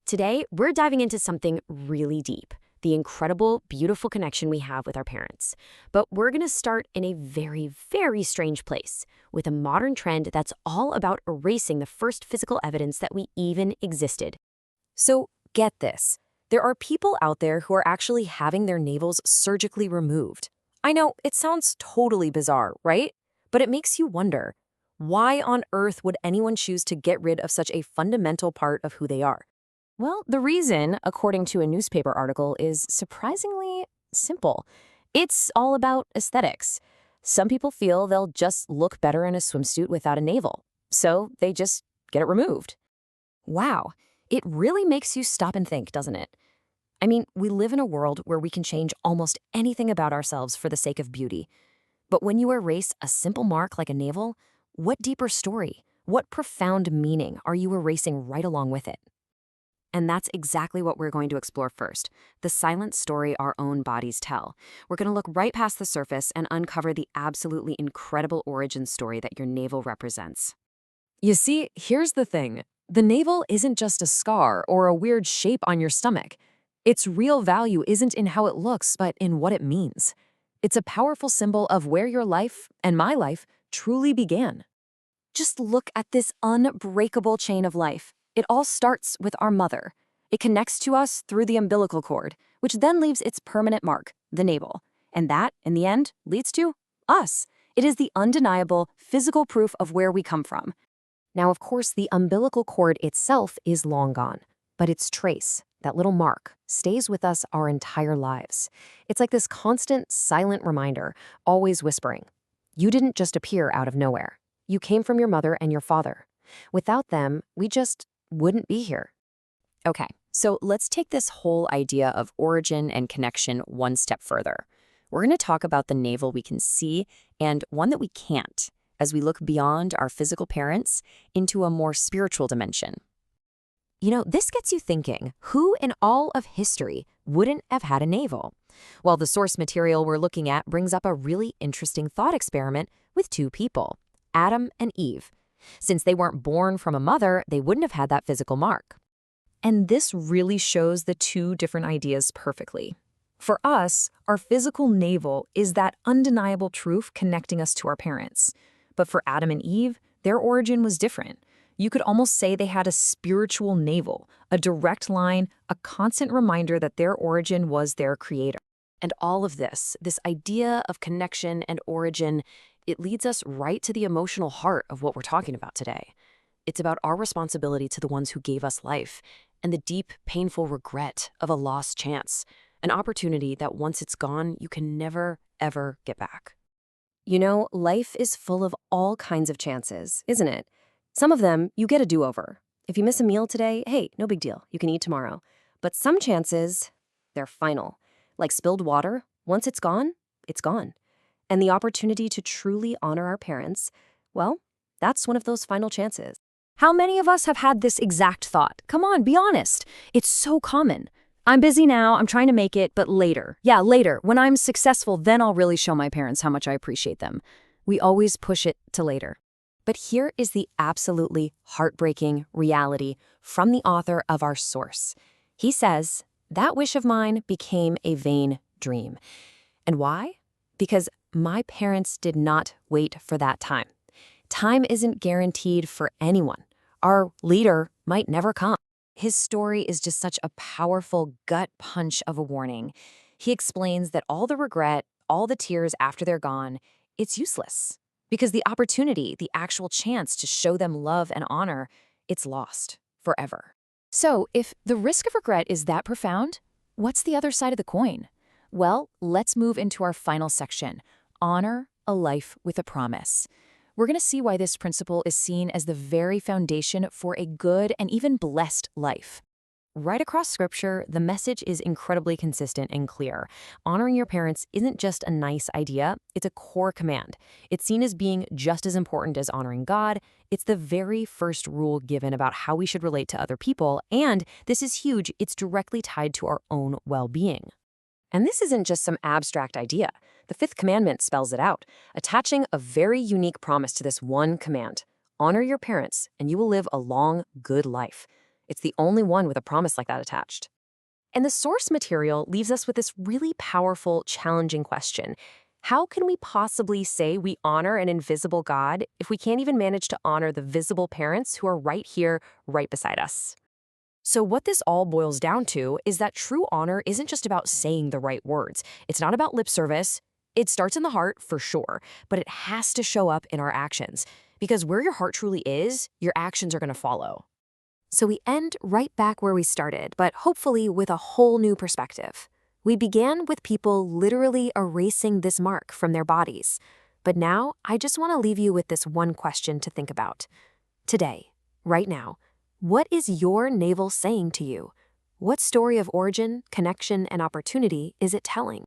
Today, we're diving into something really deep, the incredible, beautiful connection we have with our parents. But we're going to start in a very, very strange place, with a modern trend that's all about erasing the first physical evidence that we even existed. So, get this. There are people out there who are actually having their navels surgically removed. I know, it sounds totally bizarre, right? But it makes you wonder, why on earth would anyone choose to get rid of such a fundamental part of who they are? Well, the reason, according to a newspaper article, is surprisingly simple. It's all about aesthetics. Some people feel they'll just look better in a swimsuit without a navel, so they just get it removed. Wow, it really makes you stop and think, doesn't it? I mean, we live in a world where we can change almost anything about ourselves for the sake of beauty. But when you erase a simple mark like a navel, what deeper story, what profound meaning are you erasing right along with it? And that's exactly what we're going to explore first, the silent story our own bodies tell. We're going to look right past the surface and uncover the absolutely incredible origin story that your navel represents. You see, here's the thing. The navel isn't just a scar or a weird shape on your stomach. Its real value isn't in how it looks, but in what it means. It's a powerful symbol of where your life, and my life, truly began. Just look at this unbreakable chain of life. It all starts with our mother. It connects to us through the umbilical cord, which then leaves its permanent mark, the navel. And that, in the end, leads to us. It is the undeniable physical proof of where we come from. Now, of course, the umbilical cord itself is long gone, but its trace, that little mark, stays with us our entire lives. It's like this constant, silent reminder, always whispering, you didn't just appear out of nowhere. You came from your mother and your father. Without them, we just wouldn't be here. Okay, so let's take this whole idea of origin and connection one step further. We're going to talk about the navel we can see and one that we can't, as we look beyond our physical parents into a more spiritual dimension. You know, this gets you thinking, who in all of history wouldn't have had a navel? Well, the source material we're looking at brings up a really interesting thought experiment with two people, Adam and Eve. Since they weren't born from a mother, they wouldn't have had that physical mark. And this really shows the two different ideas perfectly. For us, our physical navel is that undeniable truth connecting us to our parents. But for Adam and Eve, their origin was different. You could almost say they had a spiritual navel, a direct line, a constant reminder that their origin was their creator. And all of this idea of connection and origin, it leads us right to the emotional heart of what we're talking about today. It's about our responsibility to the ones who gave us life and the deep, painful regret of a lost chance, an opportunity that once it's gone, you can never, ever get back. You know, life is full of all kinds of chances, isn't it? Some of them, you get a do-over. If you miss a meal today, hey, no big deal, you can eat tomorrow. But some chances, they're final. Like spilled water, once it's gone, it's gone. And the opportunity to truly honor our parents, well, that's one of those final chances. How many of us have had this exact thought? Come on, be honest. It's so common. I'm busy now, I'm trying to make it, but later. Yeah, later. When I'm successful, then I'll really show my parents how much I appreciate them. We always push it to later. But here is the absolutely heartbreaking reality from the author of our source. He says, that wish of mine became a vain dream. And why? Because my parents did not wait for that time. Time isn't guaranteed for anyone. Our leader might never come. His story is just such a powerful gut punch of a warning. He explains that all the regret, all the tears after they're gone, it's useless. Because the opportunity, the actual chance to show them love and honor, it's lost forever. So if the risk of regret is that profound, what's the other side of the coin? Well, let's move into our final section, honor a life with a promise. We're going to see why this principle is seen as the very foundation for a good and even blessed life. Right across Scripture, the message is incredibly consistent and clear. Honoring your parents isn't just a nice idea, it's a core command. It's seen as being just as important as honoring God. It's the very first rule given about how we should relate to other people, and this is huge, it's directly tied to our own well-being. And this isn't just some abstract idea. The fifth commandment spells it out, attaching a very unique promise to this one command. Honor your parents, and you will live a long, good life. It's the only one with a promise like that attached. And the source material leaves us with this really powerful, challenging question. How can we possibly say we honor an invisible God if we can't even manage to honor the visible parents who are right here, right beside us? So what this all boils down to is that true honor isn't just about saying the right words. It's not about lip service. It starts in the heart, for sure, but it has to show up in our actions. Because where your heart truly is, your actions are going to follow. So we end right back where we started, but hopefully with a whole new perspective. We began with people literally erasing this mark from their bodies. But now, I just want to leave you with this one question to think about. Today, right now, what is your navel saying to you? What story of origin, connection, and opportunity is it telling?